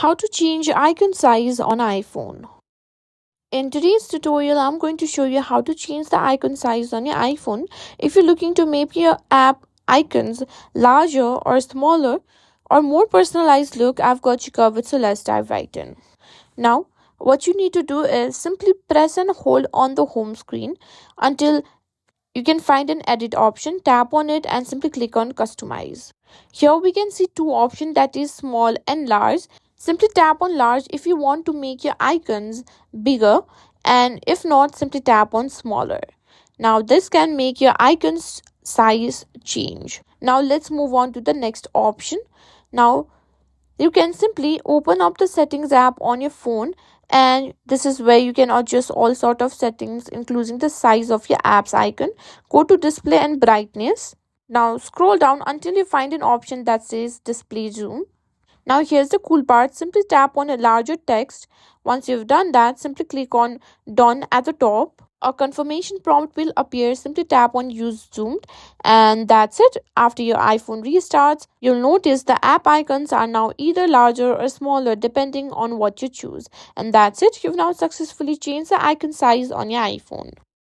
How to change icon size on iPhone. In today's tutorial, I'm going to show you how to change the icon size on your iPhone. If you're looking to make your app icons larger or smaller or more personalized look, I've got you covered, so let's dive right in. Now, what you need to do is simply press and hold on the home screen until you can find an edit option, tap on it and simply click on customize. Here we can see two options, that is small and large. Simply tap on large if you want to make your icons bigger, and if not, simply tap on smaller. Now this can make your icons size change. Now let's move on to the next option. Now you can simply open up the settings app on your phone, and this is where you can adjust all sort of settings including the size of your app's icon. Go to display and brightness. Now scroll down until you find an option that says display zoom. Now here's the cool part, simply tap on a larger text. Once you've done that, simply click on done at the top. A confirmation prompt will appear, simply tap on use zoomed, and that's it. After your iPhone restarts, you'll notice the app icons are now either larger or smaller depending on what you choose. And that's it, you've now successfully changed the icon size on your iPhone.